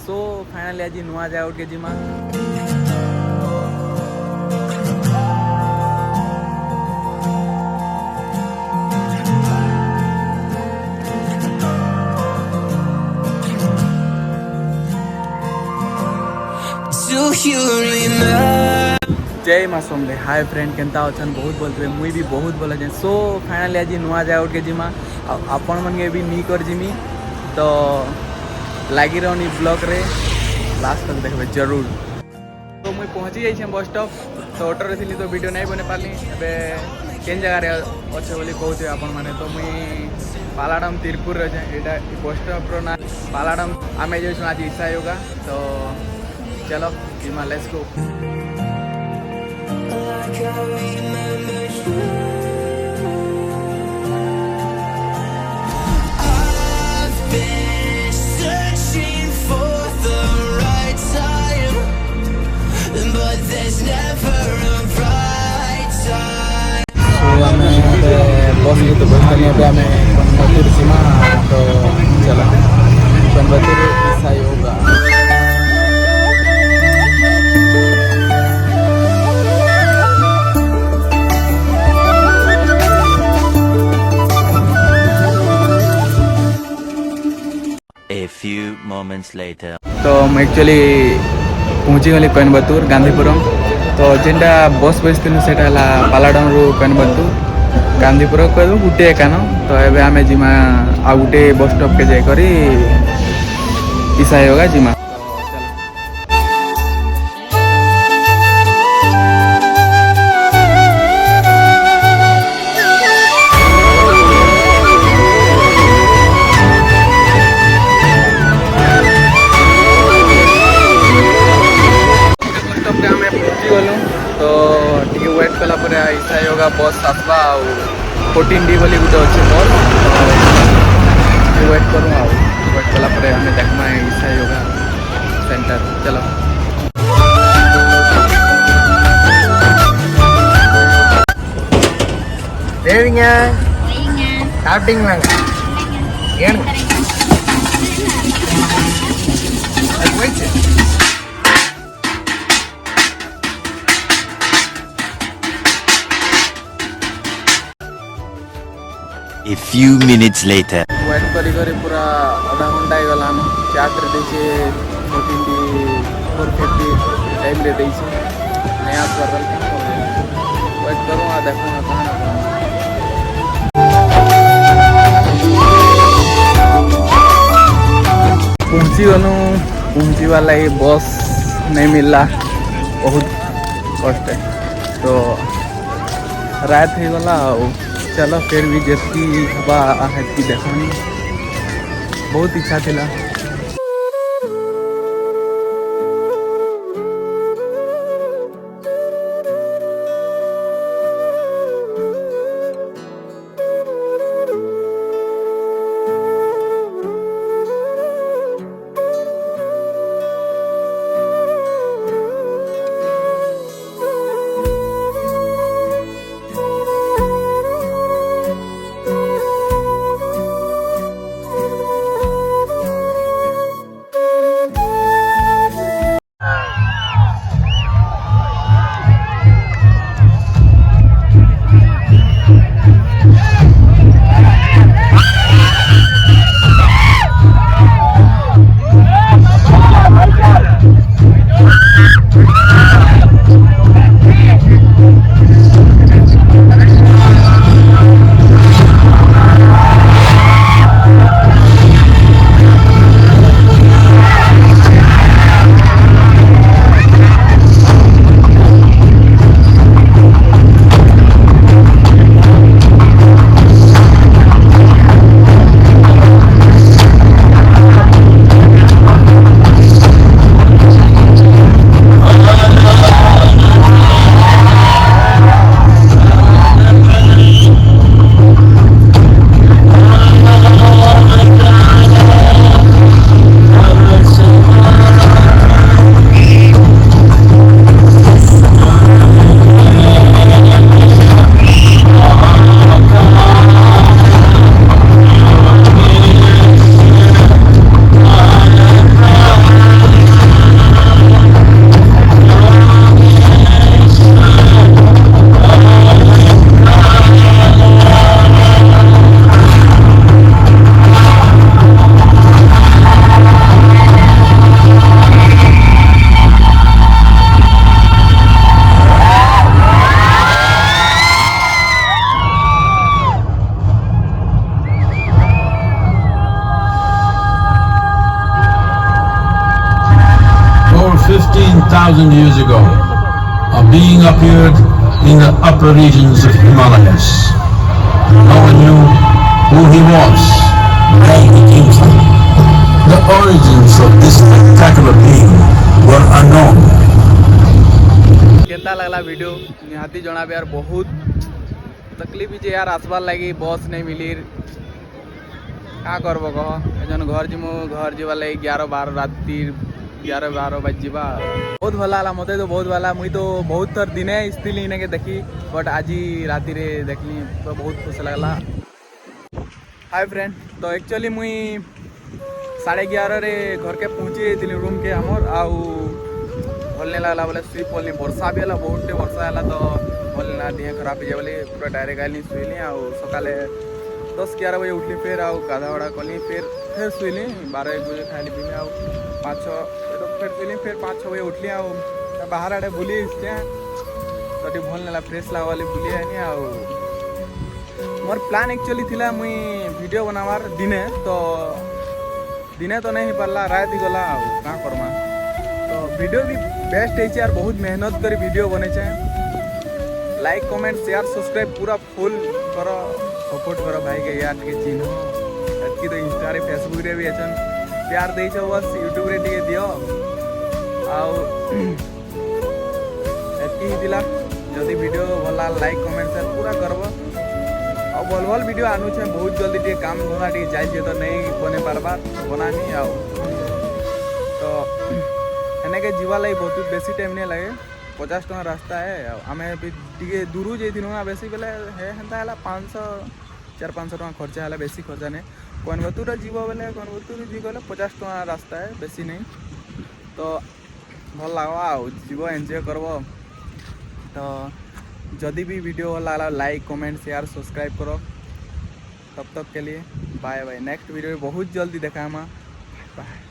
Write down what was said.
सो finally आज नुआ जाए उठ के जिमा जय माँ सोमले हाय फ्रेंड केनता अच्छन बहुत बोलते मुई भी बहुत बोला जाए सो फाइनाली आज नुआ जाए उठ के जिमा आपण मन के भी नी कर जिमी तो लगी रही ब्लॉग रे लास्ट तक देखबे जरूर। तो मुई पहुँची जाइए बस स्टॉप तो ऑटो रे थी तो वीडियो नहीं बने पाली एबे केन जगह रे अच्छे बोली कहते आपण माने तो मुई पालाडम तिरपुर रे एटा बस स्टॉप रो ना पालाडम आमे जो आज ईसा योगा तो चलो जिमा लेट्स गो। बस ये तो बस पे हमें कोयम्बतूर सीमा तो चला कोयम्बतूर ईसा yoga. A few moments later. तो मैं एक्चुअली पहुँची गली कोयम्बतूर गांधीपुरम तो जेनटा बस बसती से पालाडम रु कोयम्बतूर गांधीपुर कह गोटे एकान तो एबे आमे जिमा आ गोटे बस स्टॉप के जाकर ईसा योगा जिमा। तो टी वेट कला ईसा योगा बस आसवा 14D बोली गोटे अच्छे बस वेट करूँ वेट कला हमें देखमा ईसा योगा सेंटर चलो। தேவிங்க சாப்பிட்டீங்களாங்க ஏனுங்க அது போயிடுச்சு A few minutes later. Wait करी पूरा आधा घंटा ही गलान चार्ट देचे 14D 450 टाइम रे देचे नया कर वेट करूँ आ देखूँ पहुँची गलु पहुँची वाला ही बस नहीं मिलला बहुत कष्ट है तो रात हो गला चलो फिर भी जैसी हवा हेती देखनी बहुत इच्छा थिला। 15,000 years ago, a being appeared in the upper regions of Himalayas. No one knew who he was, where he came from. The origins of this spectacular being were unknown. केता लगला वीडियो निहाती जनाबे यार बहुत तकलीफ है यार आसबार लगी बस नहीं मिली क्या करब कह एजन घर जीमु घर जीवा लगी 11-12 राति 11-12 बज जीवा बहुत भला आला मते तो बहुत भला मुई तो बहुत थर दिने स्थिल इने के देखी बट आज राति रे देखली तो बहुत खुश लगला। हाय फ्रेंड तो एक्चुअली मुई 11:30 रे घर के पहुँची थी रूम के हमर आउ भल नहीं लगला बोले शुई पड़नी वर्षा भी है बहुत वर्षा है तो भल ना देह खराब हो जाए पूरा डायरेक्ट आइली शुईली आउ सकाले 10-11 बजे उठली फिर आउ गाधा वाड़ा कली फिर शुईली 12-1 बजे खाइली पीली आउ 5-6 फिर शुईली फिर 5-6 बजे उठली आउ बाहर आड़े बुली तो भल नहीं फ्रेश लगवाली बुली आनी आउ मोर प्लान एक्चुअली थिला मुई वीडियो बनावार दिने तो नहीं पारला रात ही गला आउ क्या करमा तो वीडियो भी बेस्ट है यार बहुत मेहनत कर वीडियो बने चाहे लाइक कमेंट शेयर सब्सक्राइब पूरा फुल करो सपोर्ट करो भाई के यार के चिन्ह की तो इंस्टा रे फेसबुक रे भी अछन प्यार दे छो बस यूट्यूब रे टिके दियो आउ एतकी ही दिला जल्दी वीडियो भला लाइक कमेंट शेयर पूरा करबो और भल वीडियो आनु छे बहुत जल्दी टिके काम धंधा टिके जाई छे तो नहीं बने पारबा बनानी आउ तो एने के जीवा लगी बहुत बेसी टाइम नहीं लगे 50 टका रास्ता है आम टे दूर जाइनु ना बेसी बेले हेन्ता 400-500 टका खर्चा है बेसी खर्चा नहीं कोयम्बटूर जीव बेले कोयम्बटूर जी गले 50 टका रास्ता है बेसी नहीं तो भल लगवा जीव एंजॉय करब तो जदि भी वीडियो भल लगा लाइक कमेंट शेयर सब्सक्राइब करो तब तक के लिए बाय बाय नेक्स्ट वीडियो बहुत जल्दी देखा बाय।